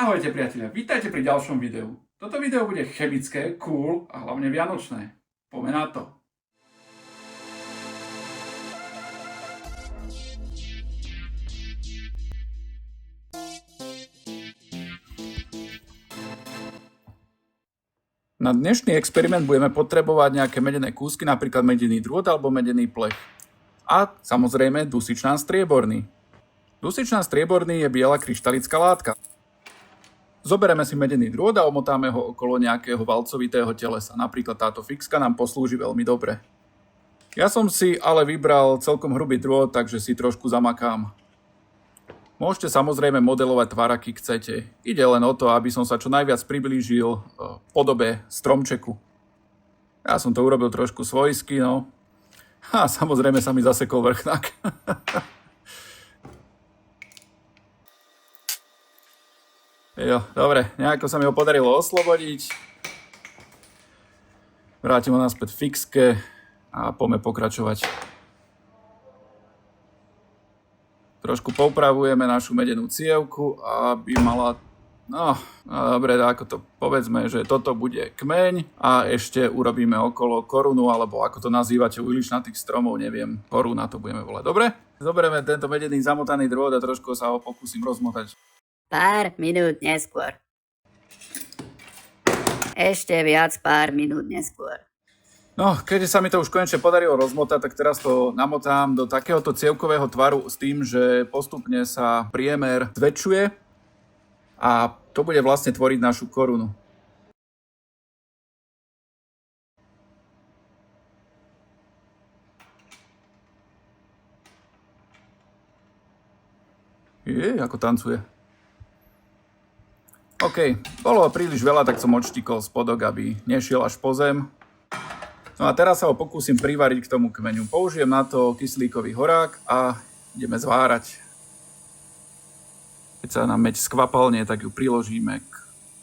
Ahojte priatelia, vítajte pri ďalšom videu. Toto video bude chemické, cool a hlavne vianočné. Poďme na to. Na dnešný experiment budeme potrebovať nejaké medené kúsky, napríklad medený drôt alebo medený plech. A samozrejme dusičnan strieborný. Dusičnan strieborný je biela kryštalická látka. Zoberieme si medený drôt a omotáme ho okolo nejakého valcovitého telesa. Napríklad táto fixka nám poslúži veľmi dobre. Ja som si ale vybral celkom hrubý drôt, takže si trošku zamakám. Môžete samozrejme modelovať tvar, aký chcete. Ide len o to, aby som sa čo najviac priblížil podobe stromčeku. Ja som to urobil trošku svojsky, no. A samozrejme sa mi zasekol vrchnák. Jo, dobre, nejako sa mi ho podarilo oslobodiť. Vrátim ho naspäť fixke a poďme pokračovať. Trošku poupravujeme našu medenú cievku, aby mala... No, dobre, ako to povedzme, že toto bude kmeň a ešte urobíme okolo korunu, alebo ako to nazývate u iličnatých stromov, neviem, koruna to budeme volať. Dobre? Zoberieme tento medený zamotaný drôt a trošku sa ho pokúsim rozmotať. Pár minút neskôr. Ešte viac pár minút neskôr. No, keďže sa mi to už konečne podarilo rozmotať, tak teraz to namotám do takéhoto cievkového tvaru s tým, že postupne sa priemer zväčšuje a to bude vlastne tvoriť našu korunu. Ako tancuje. OK, bolo príliš veľa, tak som odštikol spodok, aby nešiel až po zem. No a teraz sa ho pokúsim privariť k tomu kmeňu. Použijem na to kyslíkový horák a ideme zvárať. Keď sa nám meď skvapalne, tak ju priložíme k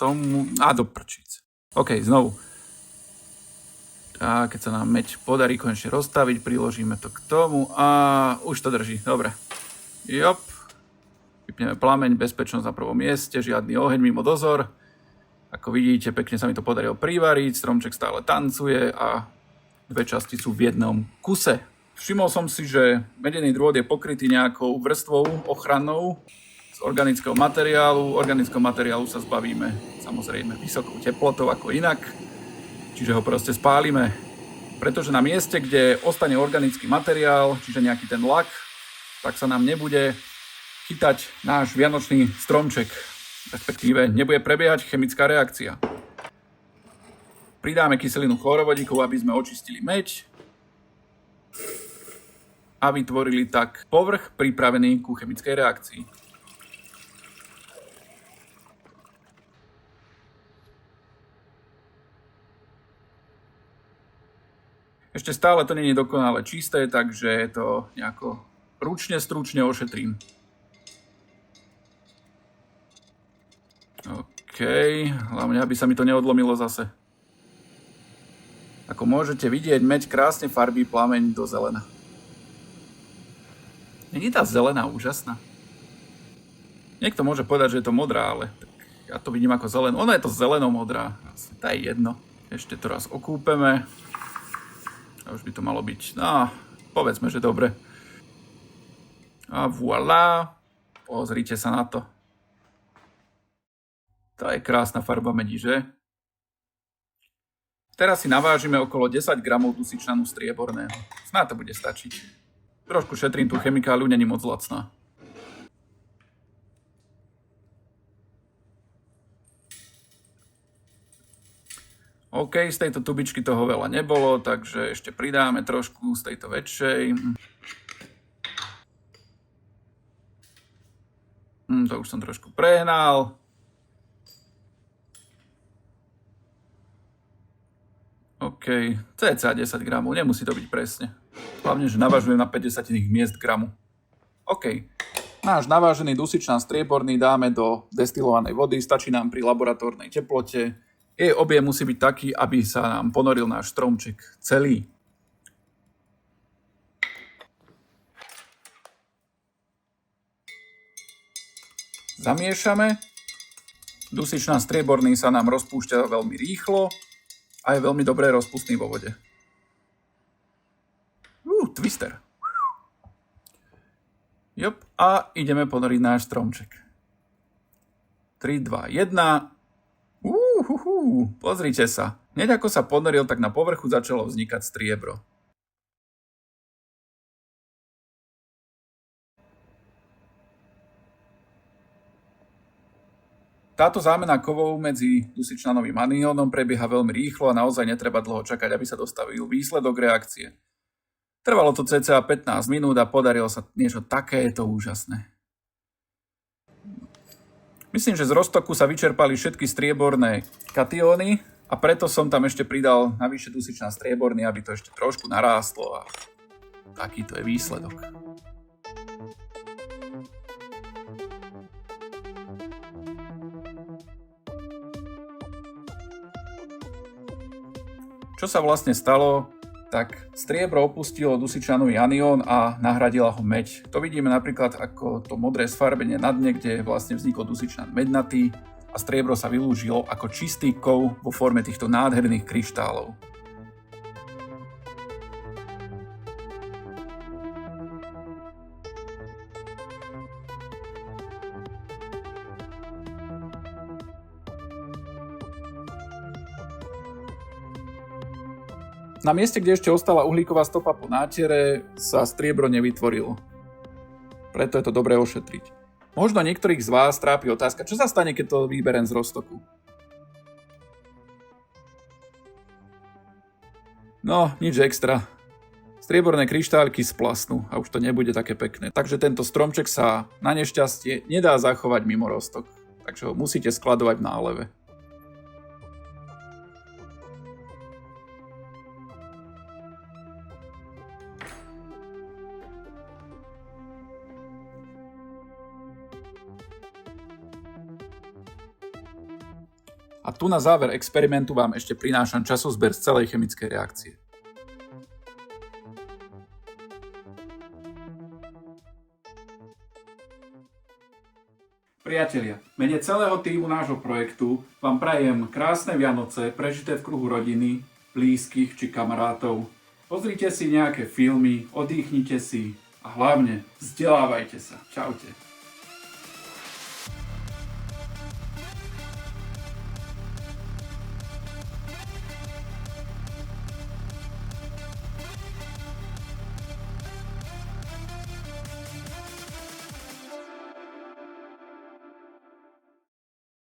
tomu... A do prčíc. OK, znovu. Tak, keď sa nám meď podarí konečne rozstaviť, priložíme to k tomu a už to drží. Dobre. Jop. Vypneme plameň, bezpečnosť na prvom mieste, žiadny oheň mimo dozor. Ako vidíte, pekne sa mi to podarilo privariť, stromček stále tancuje a dve časti sú v jednom kuse. Všimol som si, že medený drôt je pokrytý nejakou vrstvou ochrannou z organického materiálu. Organického materiálu sa zbavíme samozrejme vysokou teplotou ako inak, čiže ho proste spálime. Pretože na mieste, kde ostane organický materiál, čiže nejaký ten lak, tak sa nám nebude chytať náš vianočný stromček. Respektíve nebude prebiehať chemická reakcia. Pridáme kyselinu chlorovodíkovú, aby sme očistili meď a vytvorili tak povrch pripravený ku chemickej reakcii. Ešte stále to nie je dokonale čisté, takže to nejako ručne, stručne ošetrím. OK, hlavne aby sa mi to neodlomilo zase. Ako môžete vidieť, meď krásne farbí plameň do zelena. Není tá zelená úžasná? Niekto môže povedať, že je to modrá, ale tak ja to vidím ako zelenú. Ona je to zeleno-modrá. Asi to je jedno. Ešte to raz okúpeme. A už by to malo byť, no, povedzme, že dobre. A voilà. Pozrite sa na to. To je krásna farba medí, že? Teraz si navážime okolo 10 gramov dusičnanu strieborného. Snáď to bude stačiť. Trošku šetrím tú chemikáliu, není moc lacná. OK, z tejto tubičky toho veľa nebolo, takže ešte pridáme trošku z tejto väčšej. To už som trošku prehnal. OK, cca 10 gramov, nemusí to byť presne. Hlavne, že navážujem na 50 miest gramu. OK, náš navážený dusičnan strieborný dáme do destilovanej vody, stačí nám pri laboratórnej teplote. Jej objem musí byť taký, aby sa nám ponoril náš stromček celý. Zamiešame Dusičnan strieborný sa nám rozpúšťa veľmi rýchlo a je veľmi dobre rozpustný vo vode. Twister. Jop, a ideme ponoriť náš stromček. 3, 2, 1. Pozrite sa. Hneď ako sa ponoril, tak na povrchu začalo vznikať striebro. Táto zámena kovov medzi dusičnanovým aniónom prebieha veľmi rýchlo a naozaj netreba dlho čakať, aby sa dostavil výsledok reakcie. Trvalo to cca 15 minút a podarilo sa niečo takéto úžasné. Myslím, že z roztoku sa vyčerpali všetky strieborné katióny a preto som tam ešte pridal navyše dusičnan strieborný, aby to ešte trošku narástlo a takýto je výsledok. Čo sa vlastne stalo? Tak striebro opustilo dusičnanový anión a nahradila ho meď. To vidíme napríklad ako to modré sfarbenie na dne, kde vlastne vznikol dusičnan mednatý a striebro sa vylúžilo ako čistý kov vo forme týchto nádherných kryštálov. Na mieste, kde ešte ostala uhlíková stopa po nátere, sa striebro nevytvorilo. Preto je to dobré ošetriť. Možno niektorých z vás trápi otázka, čo sa stane, keď to vyberem z roztoku. No, nič extra. Strieborné kryštálky splasnú a už to nebude také pekné. Takže tento stromček sa na nešťastie nedá zachovať mimo roztok. Takže ho musíte skladovať v náleve. A tu na záver experimentu vám ešte prinášam časozber z celej chemickej reakcie. Priatelia, v mene celého tímu nášho projektu vám prajem krásne Vianoce, prežité v kruhu rodiny, blízkych či kamarátov. Pozrite si nejaké filmy, oddychnite si a hlavne vzdelávajte sa. Čaute.